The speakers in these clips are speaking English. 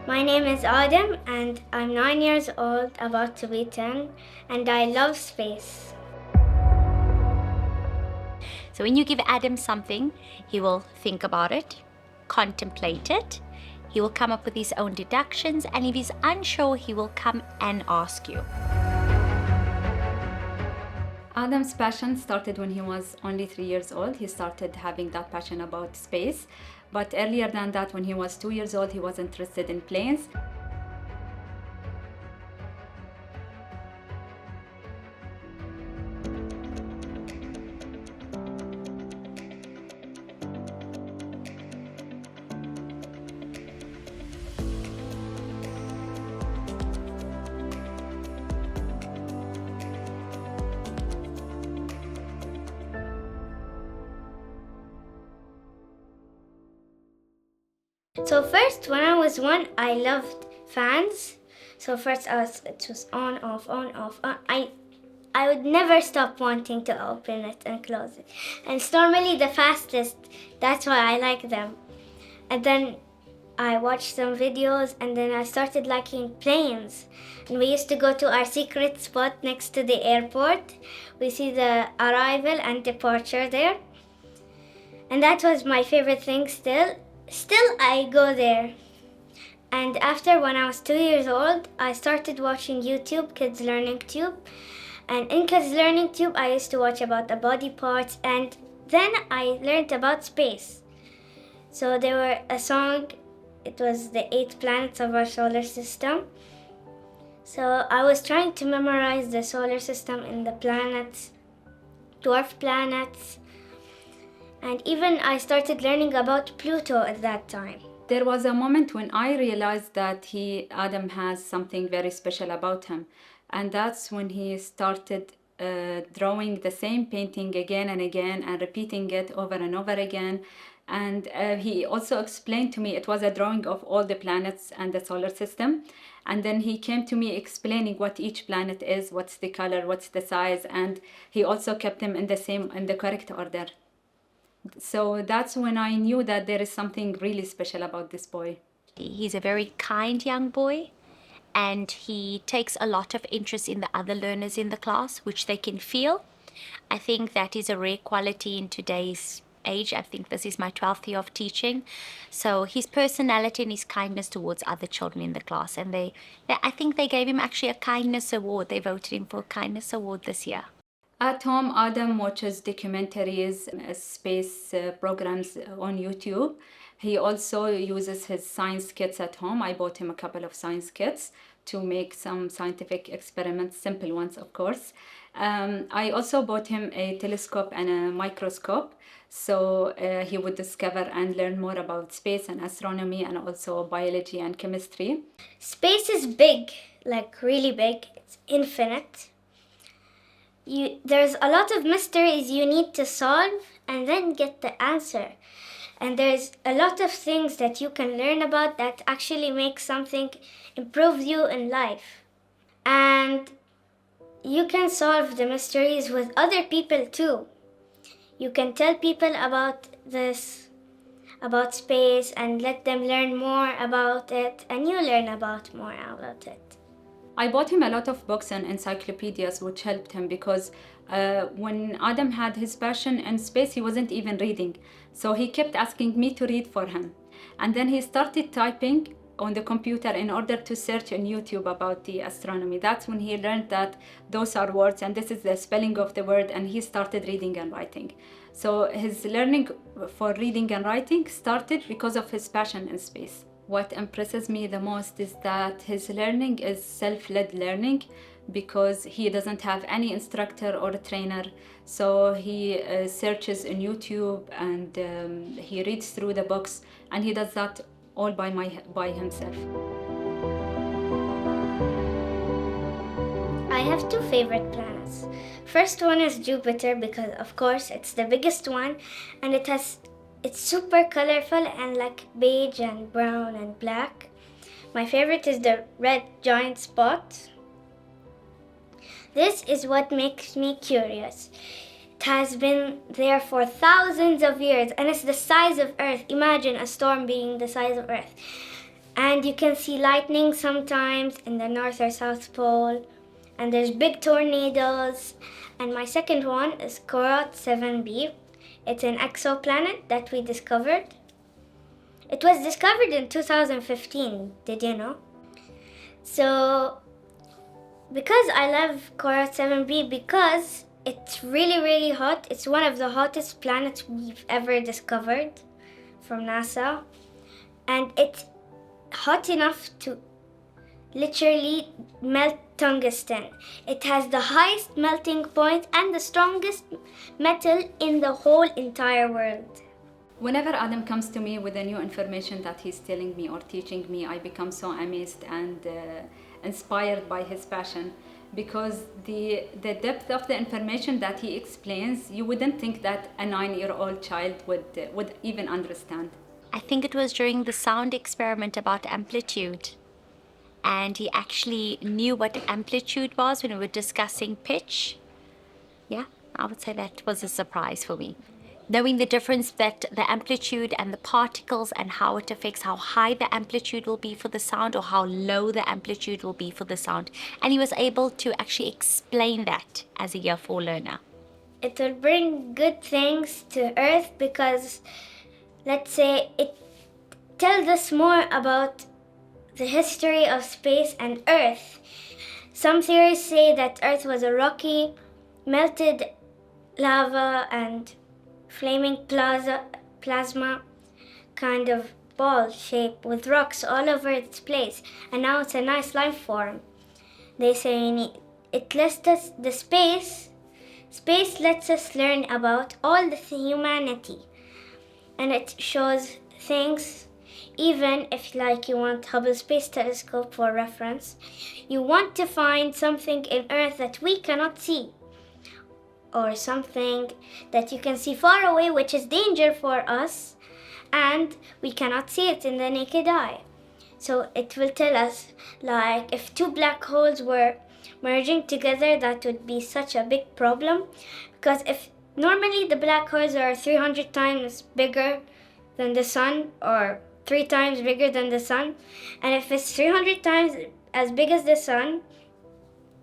My name is Adam and I'm 9 years old, about to be 10, and I love space. So when you give Adam something, he will think about it, contemplate it, he will come up with his own deductions, and if he's unsure, he will come and ask you. Adam's passion started when he was only 3 years old. He started having that passion about space. But earlier than that, when he was 2 years old, he was interested in planes. So first, when I was 1, I loved fans. So first it was on, off, on, off, on. I would never stop wanting to open it and close it. And it's normally the fastest, that's why I like them. And then I watched some videos and then I started liking planes. And we used to go to our secret spot next to the airport. We see the arrival and departure there. And that was my favorite thing still. Still, I go there. And after, when I was 2 years old, I started watching YouTube, Kids Learning Tube. And in Kids Learning Tube, I used to watch about the body parts, and then I learned about space. So there were a song, it was the 8 planets of our solar system. So I was trying to memorize the solar system and the planets, dwarf planets, and even I started learning about Pluto at that time. There was a moment when I realized that Adam has something very special about him. And that's when he started drawing the same painting again and again and repeating it over and over again. And he also explained to me it was a drawing of all the planets and the solar system. And then he came to me explaining what each planet is, what's the color, what's the size, and he also kept them in the correct order. So that's when I knew that there is something really special about this boy. He's a very kind young boy, and he takes a lot of interest in the other learners in the class, which they can feel. I think that is a rare quality in today's age. I think this is my 12th year of teaching. So his personality and his kindness towards other children in the class, and I think they gave him actually a kindness award. They voted him for a kindness award this year. At home, Adam watches documentaries, space programs on YouTube. He also uses his science kits at home. I bought him a couple of science kits to make some scientific experiments, simple ones, of course. I also bought him a telescope and a microscope, so he would discover and learn more about space and astronomy and also biology and chemistry. Space is big, like really big. It's infinite. There's a lot of mysteries you need to solve and then get the answer. And there's a lot of things that you can learn about that actually make something improve you in life. And you can solve the mysteries with other people too. You can tell people about this, about space, and let them learn more about it, and you learn about more about it. I bought him a lot of books and encyclopedias, which helped him because when Adam had his passion in space, he wasn't even reading. So he kept asking me to read for him. And then he started typing on the computer in order to search on YouTube about the astronomy. That's when he learned that those are words and this is the spelling of the word, and he started reading and writing. So his learning for reading and writing started because of his passion in space. What impresses me the most is that his learning is self-led learning because he doesn't have any instructor or trainer. So he searches on YouTube and he reads through the books, and he does that all by himself. I have 2 favorite planets. First one is Jupiter because of course it's the biggest one, and it's super colorful and like beige and brown and black. My favorite is the red giant spot. This is what makes me curious. It has been there for thousands of years and it's the size of Earth. Imagine a storm being the size of Earth. And you can see lightning sometimes in the North or South Pole. And there's big tornadoes. And my second one is Korat 7b. It's an exoplanet that we discovered. It was discovered in 2015, did you know? So, because I love Korat 7b, because it's really, really hot. It's one of the hottest planets we've ever discovered from NASA. And it's hot enough to literally melt tungsten. It has the highest melting point and the strongest metal in the whole entire world. Whenever Adam comes to me with a new information that he's telling me or teaching me, I become so amazed and inspired by his passion, because the depth of the information that he explains, you wouldn't think that a 9-year-old child would even understand. I think it was during the sound experiment about amplitude. And he actually knew what amplitude was when we were discussing pitch. Yeah, I would say that was a surprise for me. Knowing the difference that the amplitude and the particles and how it affects how high the amplitude will be for the sound or how low the amplitude will be for the sound. And he was able to actually explain that as a Year 4 learner. It will bring good things to Earth because, let's say, it tells us more about the history of space and Earth. Some theories say that Earth was a rocky, melted lava and flaming plasma kind of ball shape with rocks all over its place, and now it's a nice life form. They say it lets us space lets us learn about all the humanity, and it shows things. Even if, like, you want Hubble Space Telescope for reference, you want to find something in Earth that we cannot see, or something that you can see far away, which is danger for us, and we cannot see it in the naked eye. So it will tell us, like, if two black holes were merging together, that would be such a big problem, because if normally the black holes are 300 times bigger than the sun, or 3 times bigger than the sun, and if it's 300 times as big as the sun,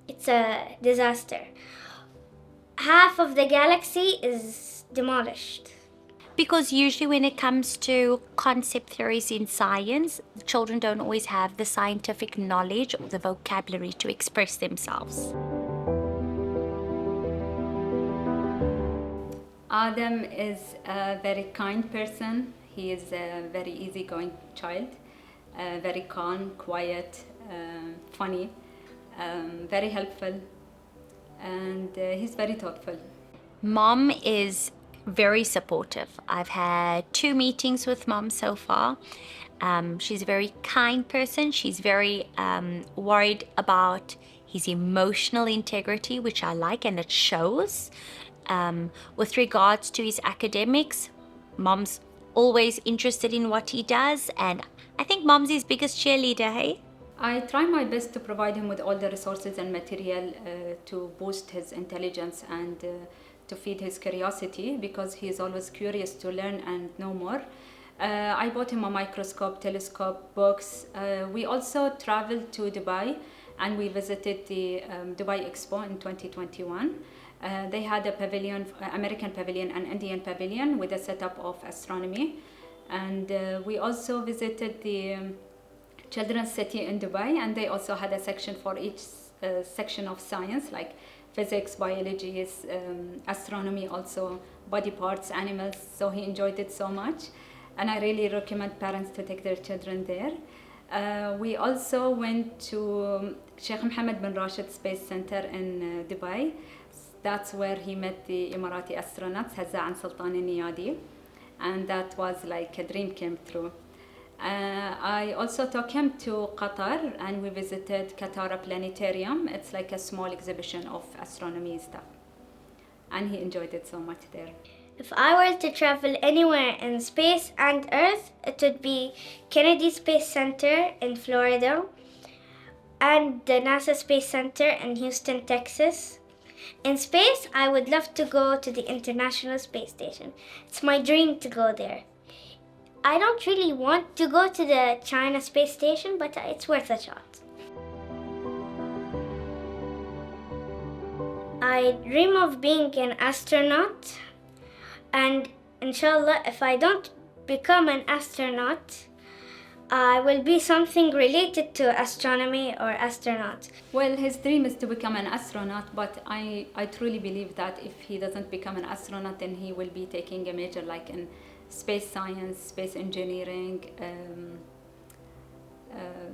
it's a disaster. Half of the galaxy is demolished. Because usually when it comes to concept theories in science, children don't always have the scientific knowledge or the vocabulary to express themselves. Adam is a very kind person. He is a very easygoing child, very calm, quiet, funny, very helpful, and he's very thoughtful. Mom is very supportive. I've had 2 meetings with Mom so far. She's a very kind person. She's very worried about his emotional integrity, which I like, and it shows. With regards to his academics, Mom's always interested in what he does, and I think Mom's his biggest cheerleader, hey? I try my best to provide him with all the resources and material to boost his intelligence and to feed his curiosity, because he is always curious to learn and know more. I bought him a microscope, telescope, books. We also traveled to Dubai and we visited the Dubai Expo in 2021. They had a pavilion, American pavilion and Indian pavilion with a setup of astronomy. And we also visited the Children's City in Dubai, and they also had a section for each section of science, like physics, biology, astronomy, also body parts, animals. So he enjoyed it so much. And I really recommend parents to take their children there. We also went to Sheikh Mohammed bin Rashid Space Center in Dubai. That's where he met the Emirati astronauts, Hazza and Sultan Niyadi. And that was like a dream came true. I also took him to Qatar and we visited Qatar Planetarium. It's like a small exhibition of astronomy stuff. And he enjoyed it so much there. If I were to travel anywhere in space and Earth, it would be Kennedy Space Center in Florida and the NASA Space Center in Houston, Texas. In space, I would love to go to the International Space Station. It's my dream to go there. I don't really want to go to the China space station, but it's worth a shot. I dream of being an astronaut, and inshallah, if I don't become an astronaut, I will be something related to astronomy or astronaut. Well, his dream is to become an astronaut, but I truly believe that if he doesn't become an astronaut, then he will be taking a major like in space science, space engineering,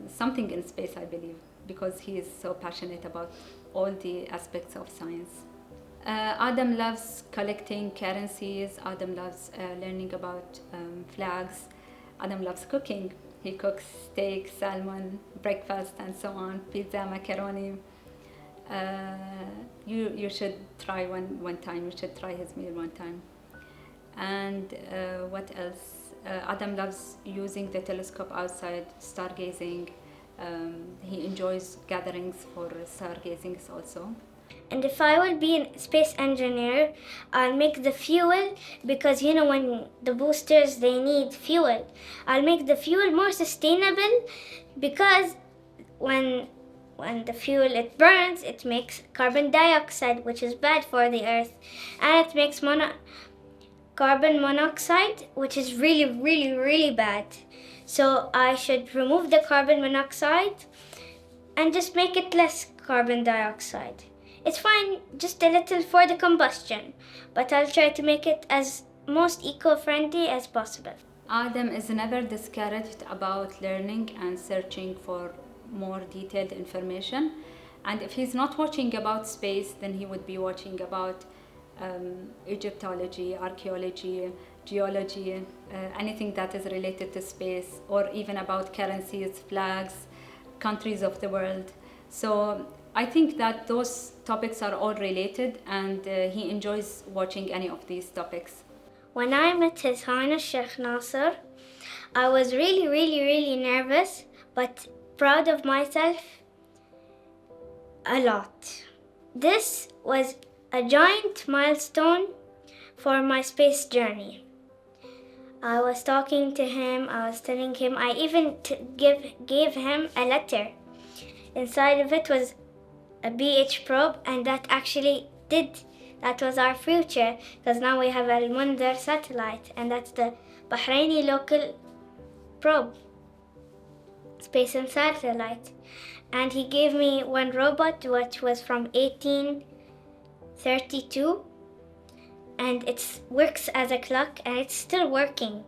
something in space, I believe, because he is so passionate about all the aspects of science. Adam loves collecting currencies. Adam loves learning about flags. Adam loves cooking. He cooks steak, salmon, breakfast, and so on, pizza, macaroni. You should try one time. You should try his meal one time. And what else? Adam loves using the telescope outside, stargazing. He enjoys gatherings for stargazings also. And if I will be a space engineer, I'll make the fuel, because you know when the boosters, they need fuel. I'll make the fuel more sustainable, because when the fuel it burns, it makes carbon dioxide, which is bad for the earth, and it makes carbon monoxide, which is really, really, really bad. So I should remove the carbon monoxide and just make it less carbon dioxide. It's fine, just a little for the combustion, but I'll try to make it as most eco-friendly as possible. Adam is never discouraged about learning and searching for more detailed information. And if he's not watching about space, then he would be watching about Egyptology, archaeology, geology, anything that is related to space, or even about currencies, flags, countries of the world. So I think that those topics are all related, and he enjoys watching any of these topics. When I met His Highness Sheikh Nasser, I was really, really, really nervous, but proud of myself a lot. This was a giant milestone for my space journey. I was talking to him, I was telling him, I even gave him a letter. Inside of it was a BH probe, and that was our future, because now we have Al-Mundar satellite, and that's the Bahraini local probe, space and satellite. And he gave me one robot, which was from 1832, and it works as a clock, and it's still working.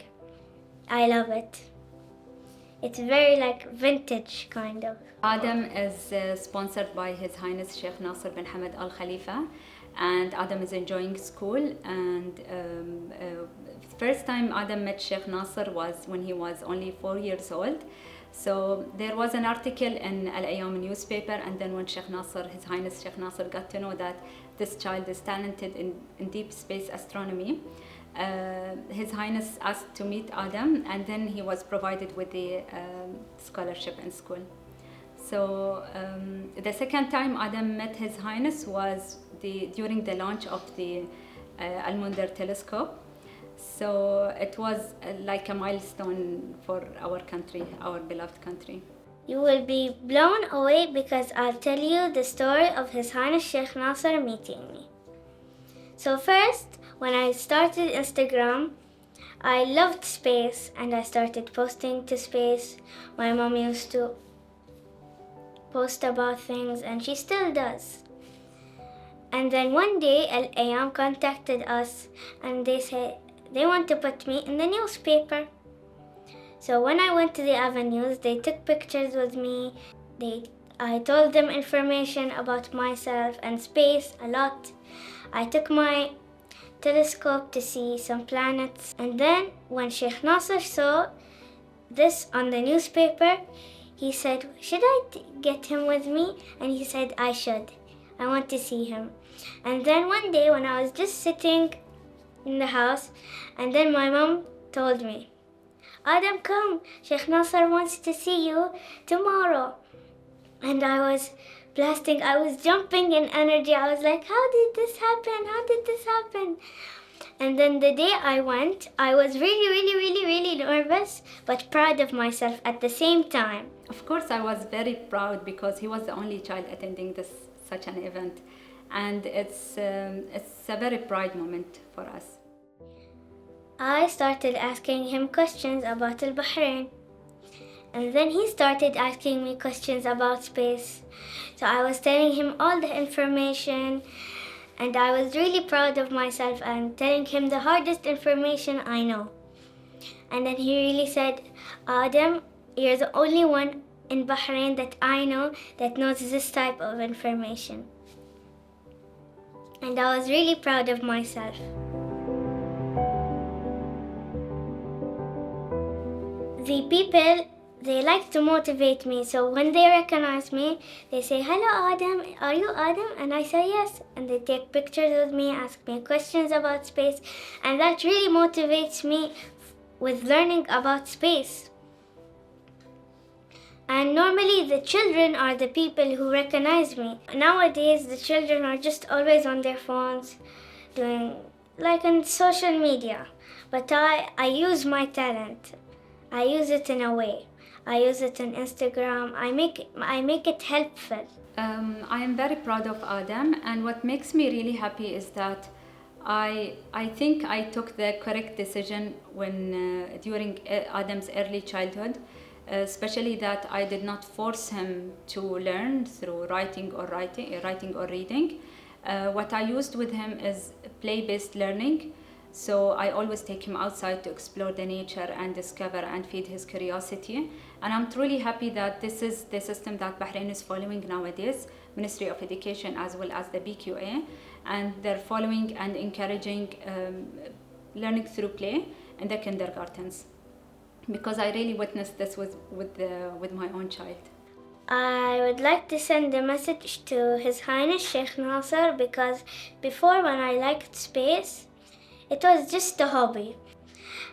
I love it. It's very like vintage kind of. Adam is sponsored by His Highness Sheikh Nasser bin Hamad Al Khalifa, and Adam is enjoying school. And first time Adam met Sheikh Nasser was when he was only 4 years old. So there was an article in Al Ayam newspaper, and then when Sheikh Nasser, His Highness Sheikh Nasser, got to know that this child is talented in deep space astronomy, His Highness asked to meet Adam, and then he was provided with the scholarship in school. So the second time Adam met His Highness was during the launch of the Al-Mundar telescope. So it was like a milestone for our country, our beloved country. You will be blown away, because I'll tell you the story of His Highness Sheikh Nasser meeting me. So first, when I started Instagram, I loved space, and I started posting to space. My mom used to post about things, and she still does. And then one day, Al Ayam contacted us, and they said they want to put me in the newspaper. So when I went to the avenues, they took pictures with me. I told them information about myself and space a lot. I took my telescope to see some planets. And then when Sheikh Nasser saw this on the newspaper, he said, should I get him with me? And he said, I should. I want to see him. And then one day when I was just sitting in the house, and then my mom told me, Adam, come, Sheikh Nasser wants to see you tomorrow. And I was jumping in energy. I was like, how did this happen? How did this happen? And then the day I went, I was really nervous, but proud of myself at the same time. Of course, I was very proud because he was the only child attending such an event, and it's a very proud moment for us. I started asking him questions about Bahrain. And then he started asking me questions about space. So I was telling him all the information, and I was really proud of myself and telling him the hardest information I know. And then he really said, Adam, you're the only one in Bahrain that I know that knows this type of information. And I was really proud of myself. The people, they like to motivate me, so when they recognize me, they say, hello Adam, are you Adam? And I say yes, and they take pictures with me, ask me questions about space, and that really motivates me with learning about space. And normally the children are the people who recognize me. Nowadays the children are just always on their phones, doing like on social media, but I use my talent. I use it in a way. I use it on Instagram. I make it helpful. I am very proud of Adam, and what makes me really happy is that I think I took the correct decision when during Adam's early childhood, especially that I did not force him to learn through writing or reading. What I used with him is play-based learning. So I always take him outside to explore the nature and discover and feed his curiosity. And I'm truly happy that this is the system that Bahrain is following nowadays, Ministry of Education as well as the BQA. And they're following and encouraging learning through play in the kindergartens. Because I really witnessed this with my own child. I would like to send a message to His Highness Sheikh Nasser, because before, when I liked space, it was just a hobby.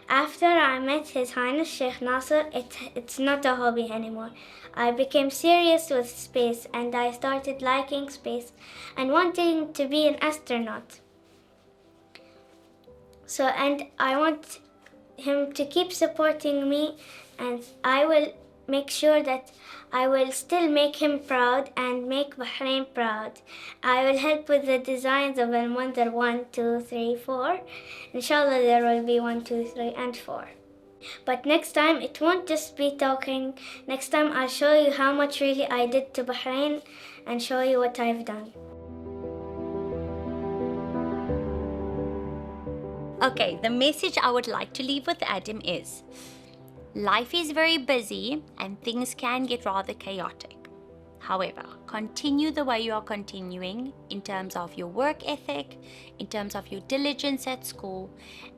After I met His Highness Sheikh Nasser, it's not a hobby anymore. I became serious with space, and I started liking space and wanting to be an astronaut. So, and I want him to keep supporting me, and I will make sure that I will still make him proud and make Bahrain proud. I will help with the designs of Al Wonder 1, 2, 3, 4. Inshallah, there will be 1, 2, 3, and 4. But next time, it won't just be talking. Next time, I'll show you how much really I did to Bahrain and show you what I've done. Okay, the message I would like to leave with Adam is, life is very busy and things can get rather chaotic. However, continue the way you are continuing in terms of your work ethic, in terms of your diligence at school,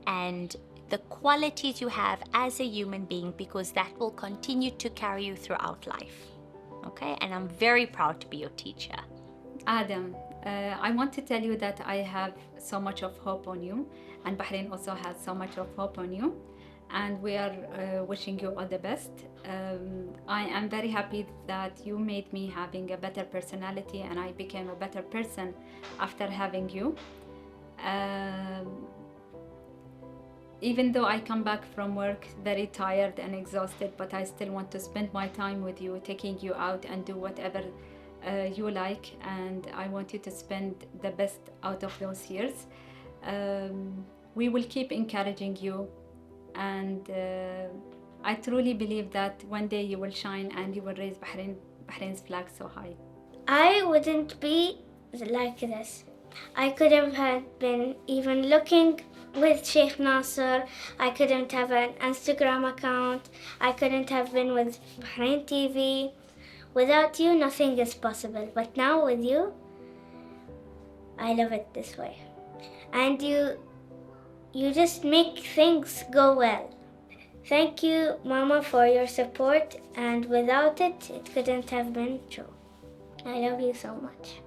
and the qualities you have as a human being, because that will continue to carry you throughout life. Okay, and I'm very proud to be your teacher. Adam, I want to tell you that I have so much of hope on you, and Bahrain also has so much of hope on you, and we are wishing you all the best. I am very happy that you made me having a better personality, and I became a better person after having you. Even though I come back from work very tired and exhausted, but I still want to spend my time with you, taking you out and do whatever you like, and I want you to spend the best out of those years. We will keep encouraging you, and I truly believe that one day you will shine and you will raise Bahrain's flag so high. I wouldn't be like this. I couldn't have been even looking with Sheikh Nasser. I couldn't have an Instagram account. I couldn't have been with Bahrain TV. Without you, nothing is possible. But now with you, I love it this way. And you just make things go well. Thank you, Mama, for your support. And without it, it couldn't have been true. I love you so much.